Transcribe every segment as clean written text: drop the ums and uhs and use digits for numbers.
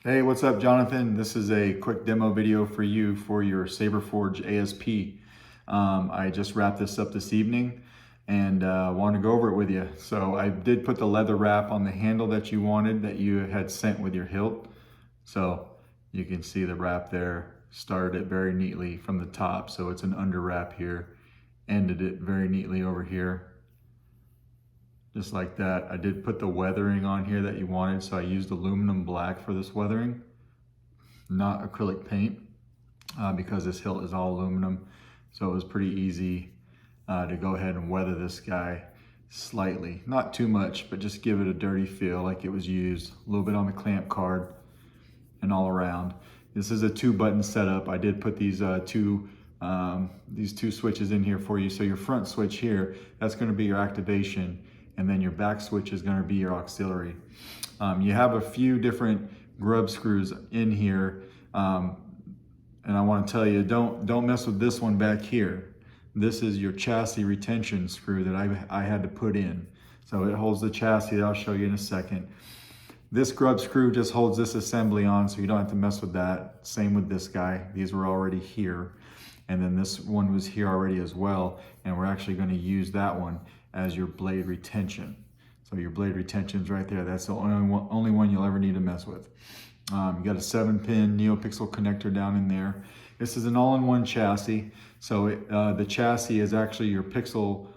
Hey, what's up, Jonathan? This is a quick demo video for you for your Saberforge ASP. I just wrapped this up this evening and want to go over it with you. So I did put the leather wrap on the handle that you wanted, that you had sent with your hilt. So you can see the wrap there, started it very neatly from the top. So it's an under wrap here, ended it very neatly over here. Just like that. I did put the weathering on here that you wanted, so I used aluminum black for this weathering, not acrylic paint, because this hilt is all aluminum. So it was pretty easy to go ahead and weather this guy slightly. Not too much, but just give it a dirty feel like it was used. A little bit on the clamp card and all around. This is a 2-button setup. I did put these two switches in here for you. So your front switch here, that's going to be your activation, and then your back switch is going to be your auxiliary. You have a few different grub screws in here, and I want to tell you, don't mess with this one back here. This is your chassis retention screw that I had to put in. So it holds the chassis that I'll show you in a second. This grub screw just holds this assembly on, so you don't have to mess with that. Same with this guy. These were already here. And then this one was here already as well. And we're actually going to use that one as your blade retention. So your blade retention's right there. That's the only one you'll ever need to mess with. You got a 7-pin NeoPixel connector down in there. This is an all-in-one chassis. So the chassis is actually your pixel,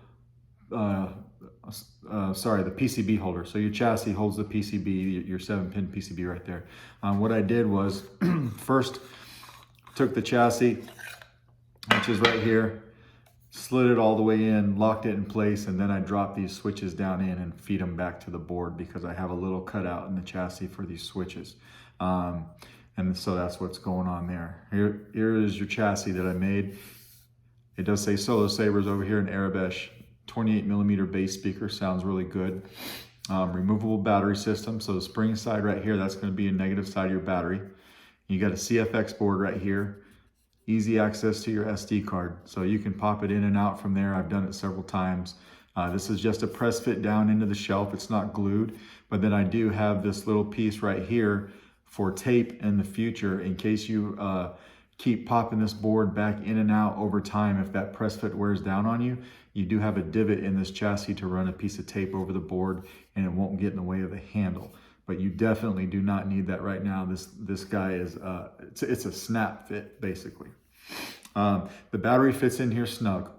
the PCB holder. So your chassis holds the PCB, your 7-pin PCB right there. What I did was first took the chassis, which is right here, slid it all the way in, locked it in place, and then I dropped these switches down in and feed them back to the board because I have a little cutout in the chassis for these switches. And so that's what's going on there. Here is your chassis that I made. It does say Solo Sabers over here in Arabesh. 28mm bass speaker, sounds really good. Removable battery system. So the spring side right here, that's going to be a negative side of your battery. You got a CFX board right here. Easy access to your SD card, so you can pop it in and out from there. I've done it several times. This is just a press fit down into the shelf. It's not glued, but then I do have this little piece right here for tape in the future in case you keep popping this board back in and out over time. If that press fit wears down on you, you do have a divot in this chassis to run a piece of tape over the board, and it won't get in the way of the handle. But you definitely do not need that right now. This guy is, it's a snap fit, basically. The battery fits in here snug.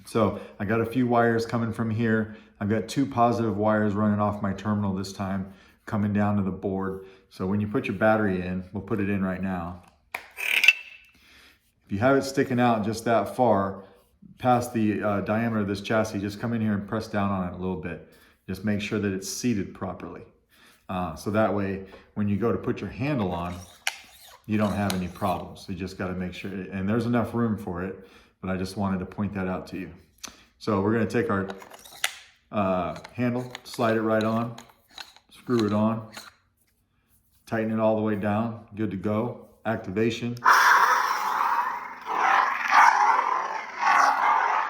So I got a few wires coming from here. I've got 2 positive wires running off my terminal this time, coming down to the board. So when you put your battery in, we'll put it in right now. If you have it sticking out just that far, past the diameter of this chassis, just come in here and press down on it a little bit. Just make sure that it's seated properly. So that way, when you go to put your handle on, you don't have any problems. So you just got to make sure, and there's enough room for it, but I just wanted to point that out to you. So we're going to take our handle, slide it right on, screw it on, tighten it all the way down, good to go. Activation.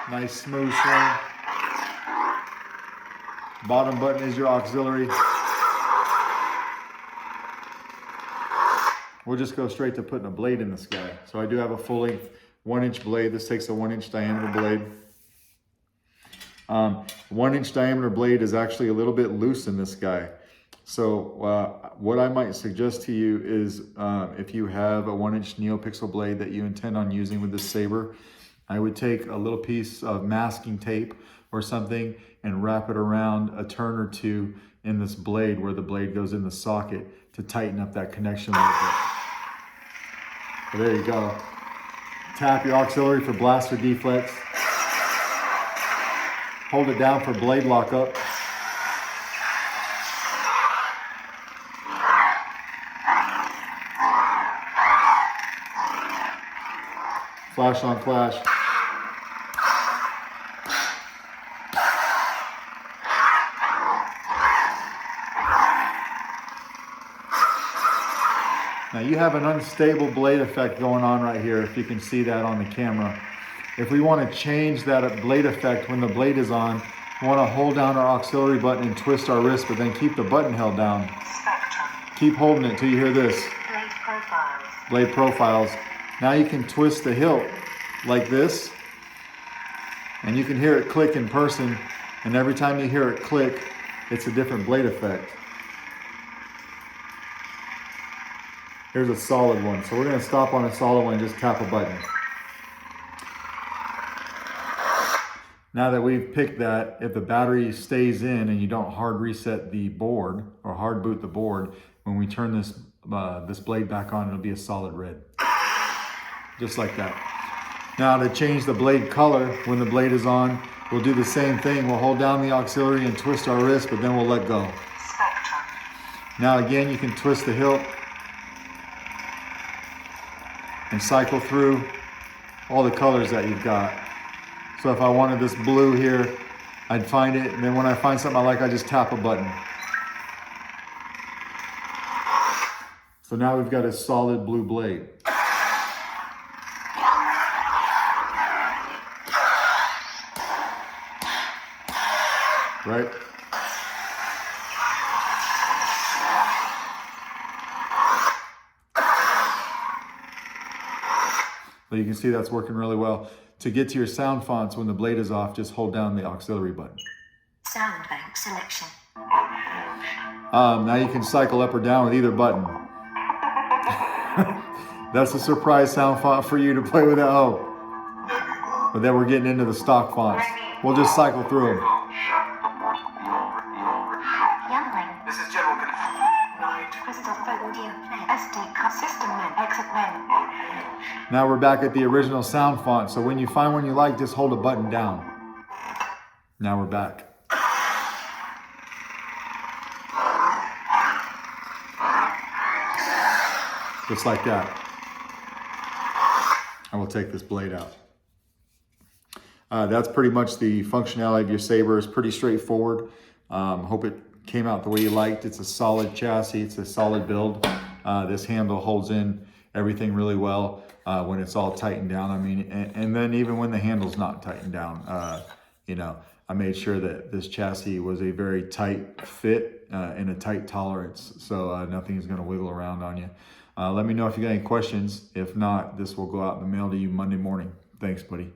Nice smooth swing. Bottom button is your auxiliary. We'll just go straight to putting a blade in this guy. So I do have a full-length 1-inch blade. This takes a 1-inch diameter blade. 1-inch diameter blade is actually a little bit loose in this guy. So what I might suggest to you is if you have a 1-inch NeoPixel blade that you intend on using with this saber, I would take a little piece of masking tape or something and wrap it around a turn or two in this blade where the blade goes in the socket to tighten up that connection a little bit. So there you go. Tap your auxiliary for blast or deflex. Hold it down for blade lockup. Flash on flash. Now you have an unstable blade effect going on right here, if you can see that on the camera. If we want to change that blade effect when the blade is on, we want to hold down our auxiliary button and twist our wrist, but then keep the button held down. Keep holding it till you hear this. Blade profiles. Blade profiles. Now you can twist the hilt like this, and you can hear it click in person, and every time you hear it click, it's a different blade effect. Here's a solid one. So we're going to stop on a solid one and just tap a button. Now that we've picked that, if the battery stays in and you don't hard reset the board or hard boot the board, when we turn this this blade back on, it'll be a solid red. Just like that. Now to change the blade color when the blade is on, we'll do the same thing. We'll hold down the auxiliary and twist our wrist, but then we'll let go. Spectrum. Now again, you can twist the hilt and cycle through all the colors that you've got. So if I wanted this blue here, I'd find it, and then when I find something I like, I just tap a button. So now we've got a solid blue blade. Right? But you can see that's working really well. To get to your sound fonts when the blade is off, just hold down the auxiliary button. Sound bank selection. Now you can cycle up or down with either button. That's a surprise sound font for you to play with at home. But then we're getting into the stock fonts. We'll just cycle through them. Youngling. This is General Crystal Phone SD card system men. Exit men. Now we're back at the original sound font. So when you find one you like, just hold a button down. Now we're back. Just like that. I will take this blade out. That's pretty much the functionality of your saber. It's pretty straightforward. Hope it came out the way you liked. It's a solid chassis. It's a solid build. This handle holds in everything really well when it's all tightened down. I mean, and then even when the handle's not tightened down, you know, I made sure that this chassis was a very tight fit and a tight tolerance, so nothing is going to wiggle around on you. Let me know if you got any questions. If not, this will go out in the mail to you Monday morning. Thanks, buddy.